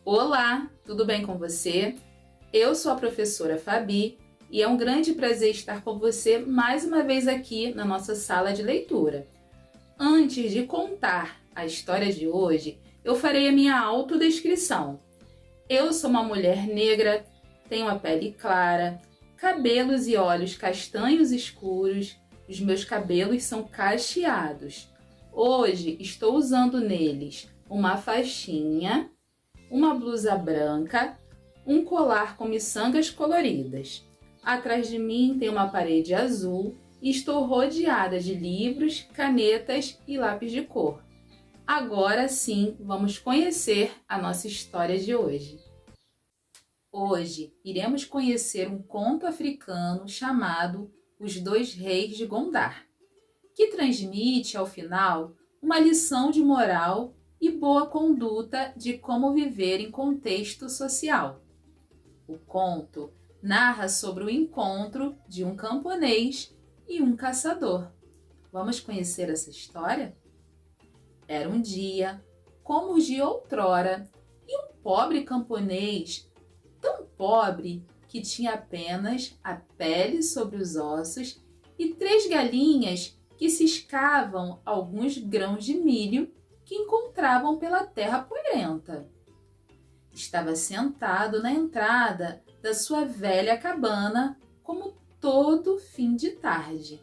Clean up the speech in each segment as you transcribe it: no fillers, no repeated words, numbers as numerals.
Olá, tudo bem com você? Eu sou a professora Fabi e é um grande prazer estar com você mais uma vez aqui na nossa sala de leitura. Antes de contar a história de hoje, eu farei a minha autodescrição. Eu sou uma mulher negra, tenho a pele clara, cabelos e olhos castanhos escuros, os meus cabelos são cacheados. Hoje estou usando neles uma faixinha, uma blusa branca, um colar com miçangas coloridas. Atrás de mim tem uma parede azul e estou rodeada de livros, canetas e lápis de cor. Agora sim, vamos conhecer a nossa história de hoje. Hoje iremos conhecer um conto africano chamado Os Dois Reis de Gondar, que transmite ao final uma lição de moral e boa conduta de como viver em contexto social. O conto narra sobre o encontro de um camponês e um caçador. Vamos conhecer essa história? Era um dia, como os de outrora, e um pobre camponês, tão pobre que tinha apenas a pele sobre os ossos e 3 galinhas que ciscavam alguns grãos de milho que encontravam pela terra poeirenta. Estava sentado na entrada da sua velha cabana, como todo fim de tarde.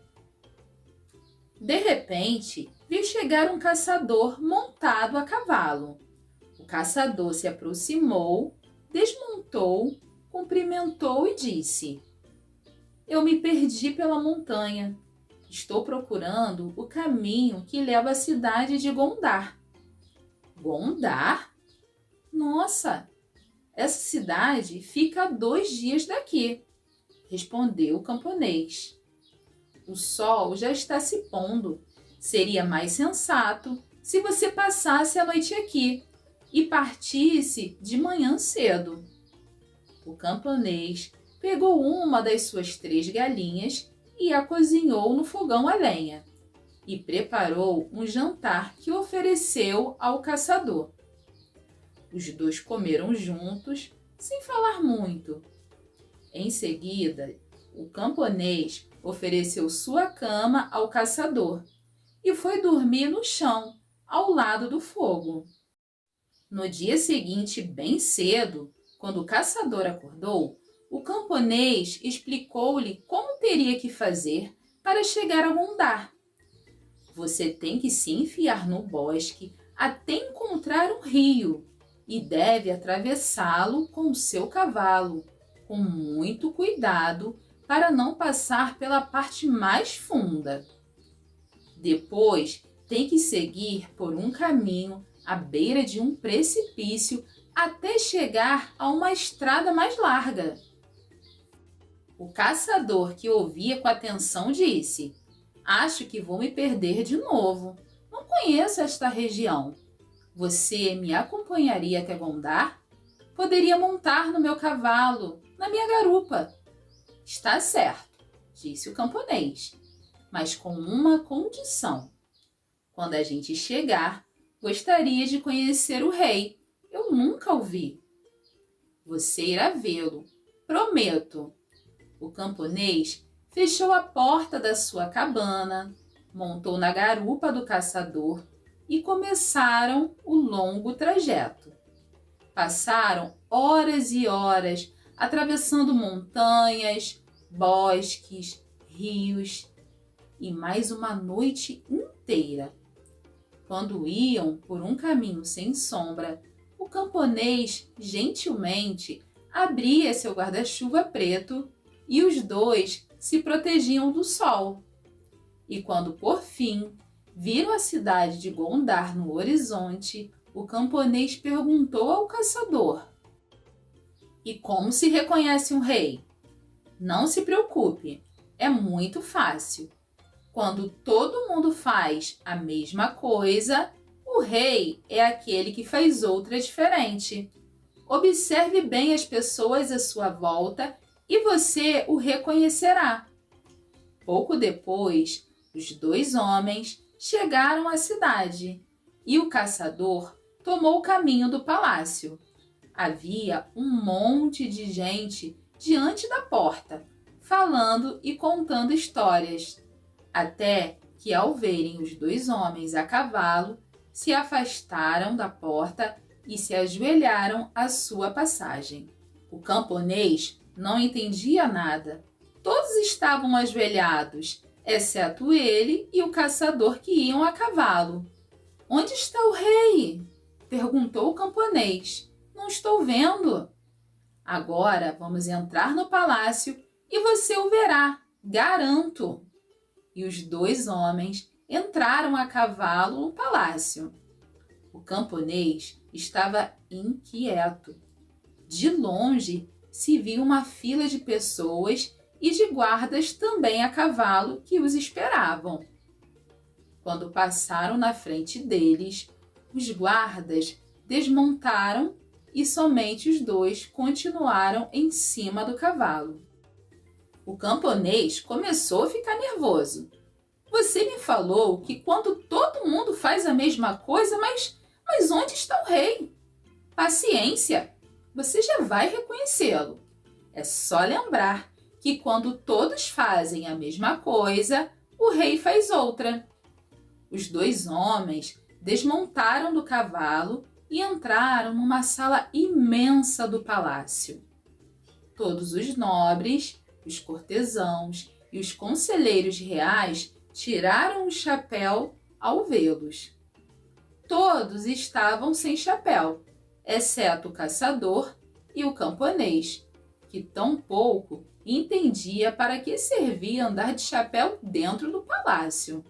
De repente, viu chegar um caçador montado a cavalo. O caçador se aproximou, desmontou, cumprimentou e disse: "Eu me perdi pela montanha. Estou procurando o caminho que leva à cidade de Gondar." Gondar? Nossa, essa cidade fica a 2 dias daqui, respondeu o camponês. O sol já está se pondo. Seria mais sensato se você passasse a noite aqui e partisse de manhã cedo. O camponês pegou uma das suas 3 galinhas e a cozinhou no fogão a lenha e preparou um jantar que ofereceu ao caçador. Os dois comeram juntos, sem falar muito. Em seguida, o camponês ofereceu sua cama ao caçador e foi dormir no chão, ao lado do fogo. No dia seguinte, bem cedo, quando o caçador acordou, o camponês explicou-lhe como teria que fazer para chegar a Gondar. Você tem que se enfiar no bosque até encontrar um rio e deve atravessá-lo com o seu cavalo, com muito cuidado para não passar pela parte mais funda. Depois, tem que seguir por um caminho à beira de um precipício até chegar a uma estrada mais larga. O caçador, que ouvia com atenção, disse: "Acho que vou me perder de novo. Não conheço esta região. Você me acompanharia até Gondar? Poderia montar no meu cavalo, na minha garupa." "Está certo", disse o camponês, "mas com uma condição. Quando a gente chegar, gostaria de conhecer o rei. Eu nunca o vi." "Você irá vê-lo, prometo." O camponês fechou a porta da sua cabana, montou na garupa do caçador e começaram o longo trajeto. Passaram horas e horas atravessando montanhas, bosques, rios e mais uma noite inteira. Quando iam por um caminho sem sombra, o camponês gentilmente abria seu guarda-chuva preto e os dois se protegiam do sol. E quando, por fim, viram a cidade de Gondar no horizonte, o camponês perguntou ao caçador: "E como se reconhece um rei?" "Não se preocupe, é muito fácil. Quando todo mundo faz a mesma coisa, o rei é aquele que faz outra diferente. Observe bem as pessoas à sua volta e você o reconhecerá." Pouco depois, os 2 homens chegaram à cidade e o caçador tomou o caminho do palácio. Havia um monte de gente diante da porta, falando e contando histórias, até que, ao verem os dois homens a cavalo, se afastaram da porta e se ajoelharam à sua passagem. O camponês não entendia nada. Todos estavam ajoelhados, exceto ele e o caçador que iam a cavalo. "Onde está o rei?" perguntou o camponês. "Não estou vendo." "Agora vamos entrar no palácio e você o verá, garanto." E os dois homens entraram a cavalo no palácio. O camponês estava inquieto. De longe se viu uma fila de pessoas e de guardas também a cavalo que os esperavam. Quando passaram na frente deles, os guardas desmontaram e somente os dois continuaram em cima do cavalo. O camponês começou a ficar nervoso. "Você me falou que quando todo mundo faz a mesma coisa, mas onde está o rei?" "Paciência, você já vai reconhecê-lo. É só lembrar que quando todos fazem a mesma coisa, o rei faz outra." Os dois homens desmontaram do cavalo e entraram numa sala imensa do palácio. Todos os nobres, os cortesãos e os conselheiros reais tiraram o chapéu ao vê-los. Todos estavam sem chapéu, exceto o caçador e o camponês, que tão pouco entendia para que servia andar de chapéu dentro do palácio.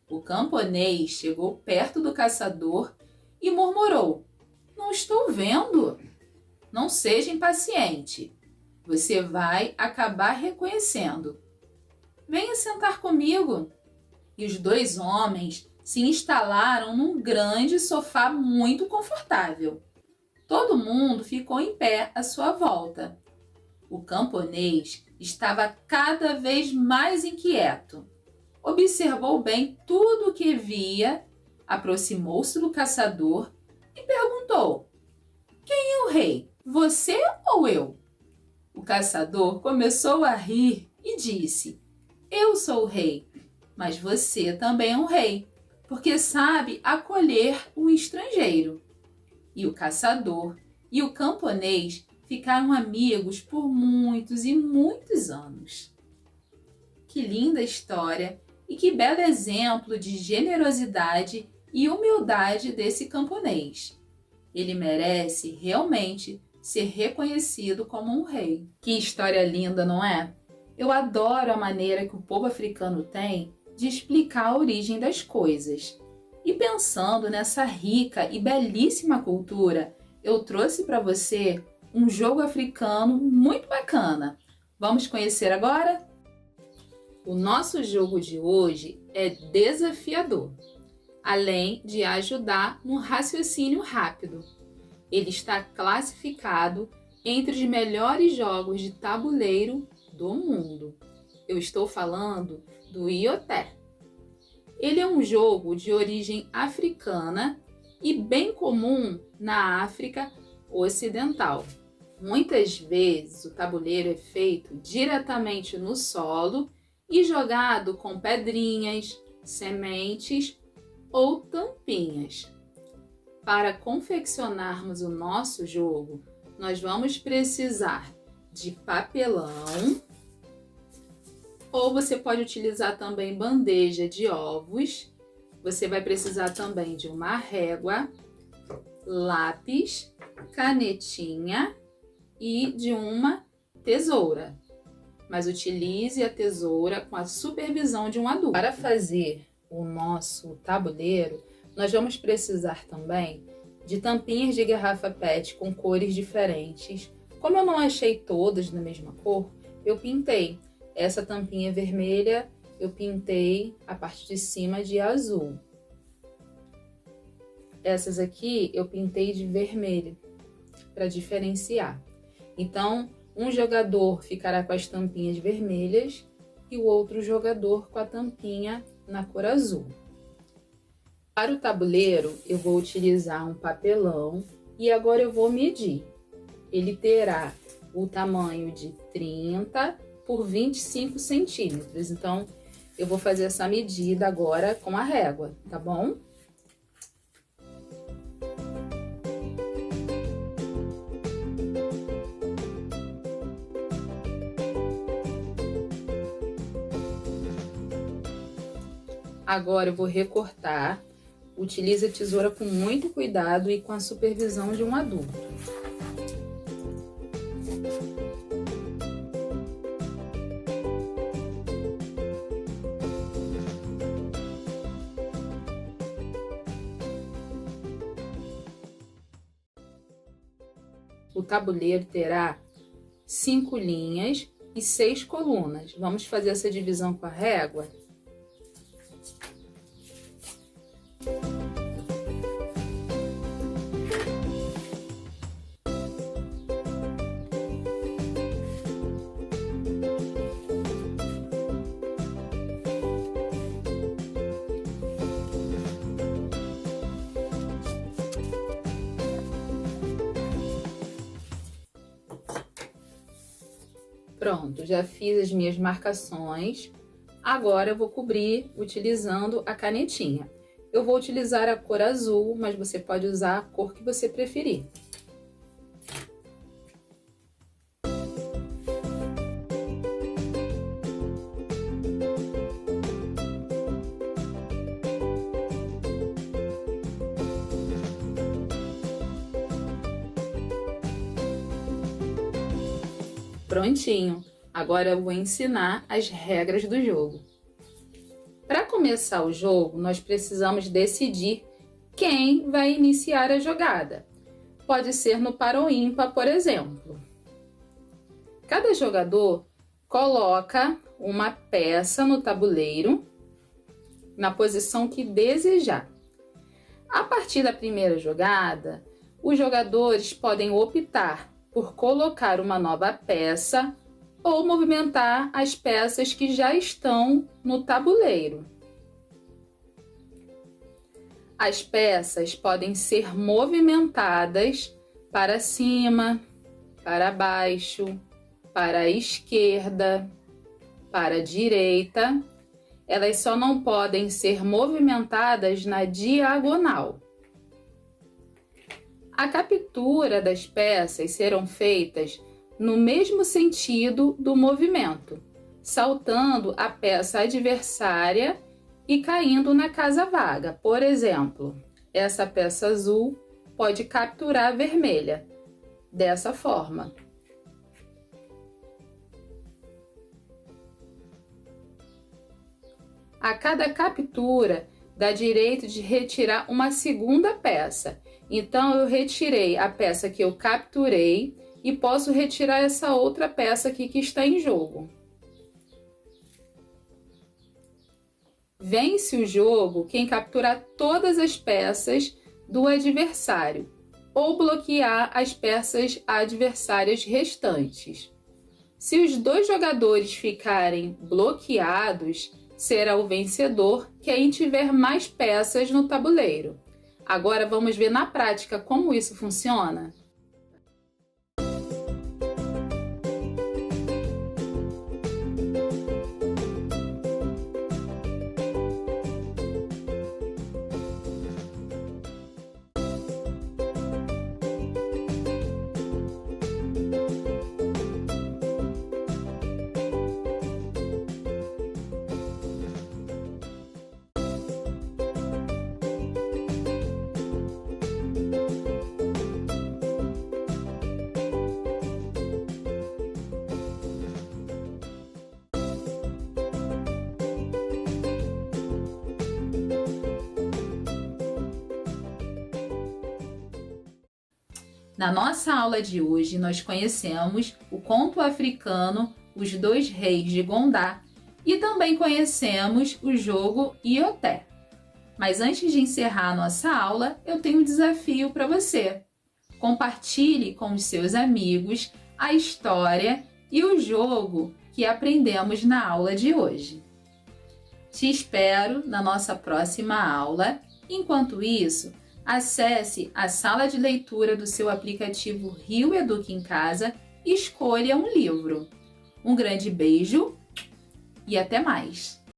O camponês chegou perto do caçador e murmurou: "Não estou vendo." "Não seja impaciente. Você vai acabar reconhecendo. Venha sentar comigo." E os dois homens se instalaram num grande sofá muito confortável. Todo mundo ficou em pé à sua volta. O camponês estava cada vez mais inquieto. Observou bem tudo o que via, aproximou-se do caçador e perguntou: "Quem é o rei? Você ou eu?" O caçador começou a rir e disse: "Eu sou o rei, mas você também é um rei, porque sabe acolher o estrangeiro." E o caçador e o camponês ficaram amigos por muitos e muitos anos. Que linda história e que belo exemplo de generosidade e humildade desse camponês. Ele merece realmente ser reconhecido como um rei. Que história linda, não é? Eu adoro a maneira que o povo africano tem de explicar a origem das coisas. E pensando nessa rica e belíssima cultura, eu trouxe para você um jogo africano muito bacana. Vamos conhecer agora? O nosso jogo de hoje é desafiador, além de ajudar no raciocínio rápido. Ele está classificado entre os melhores jogos de tabuleiro do mundo. Eu estou falando do Ioté. Ele é um jogo de origem africana e bem comum na África Ocidental. Muitas vezes o tabuleiro é feito diretamente no solo e jogado com pedrinhas, sementes ou tampinhas. Para confeccionarmos o nosso jogo, nós vamos precisar de papelão, ou você pode utilizar também bandeja de ovos. Você vai precisar também de uma régua, lápis, canetinha e de uma tesoura. Mas utilize a tesoura com a supervisão de um adulto. Para fazer o nosso tabuleiro, nós vamos precisar também de tampinhas de garrafa PET com cores diferentes. Como eu não achei todas da mesma cor, eu pintei. Essa tampinha vermelha, eu pintei a parte de cima de azul. Essas aqui eu pintei de vermelho, para diferenciar. Então, um jogador ficará com as tampinhas vermelhas e o outro jogador com a tampinha na cor azul. Para o tabuleiro, eu vou utilizar um papelão E agora eu vou medir. Ele terá o tamanho de 30 por 25 centímetros. Então, eu vou fazer essa medida agora com a régua, tá bom? Agora eu vou recortar. Utilize a tesoura com muito cuidado e com a supervisão de um adulto. O tabuleiro terá 5 linhas e 6 colunas. Vamos fazer essa divisão com a régua? Pronto, já fiz as minhas marcações. Agora eu vou cobrir utilizando a canetinha. Eu vou utilizar a cor azul, mas você pode usar a cor que você preferir. Prontinho! Agora eu vou ensinar as regras do jogo. Para começar o jogo, nós precisamos decidir quem vai iniciar a jogada. Pode ser no par ou ímpar, por exemplo. Cada jogador coloca uma peça no tabuleiro na posição que desejar. A partir da primeira jogada, os jogadores podem optar por colocar uma nova peça ou movimentar as peças que já estão no tabuleiro. As peças podem ser movimentadas para cima, para baixo, para a esquerda, para a direita. Elas só não podem ser movimentadas na diagonal. A captura das peças serão feitas no mesmo sentido do movimento, saltando a peça adversária e caindo na casa vaga. Por exemplo, essa peça azul pode capturar a vermelha, dessa forma. A cada captura, dá direito de retirar uma segunda peça. Então, eu retirei a peça que eu capturei e posso retirar essa outra peça aqui que está em jogo. Vence o jogo quem capturar todas as peças do adversário ou bloquear as peças adversárias restantes. Se os dois jogadores ficarem bloqueados, será o vencedor quem tiver mais peças no tabuleiro. Agora vamos ver na prática como isso funciona? Na nossa aula de hoje, nós conhecemos o conto africano Os Dois Reis de Gondar e também conhecemos o jogo Ioté. Mas antes de encerrar a nossa aula, eu tenho um desafio para você. Compartilhe com os seus amigos a história e o jogo que aprendemos na aula de hoje. Te espero na nossa próxima aula. Enquanto isso, Acesse a sala de leitura do seu aplicativo Rio Educa em Casa e escolha um livro. Um grande beijo e até mais!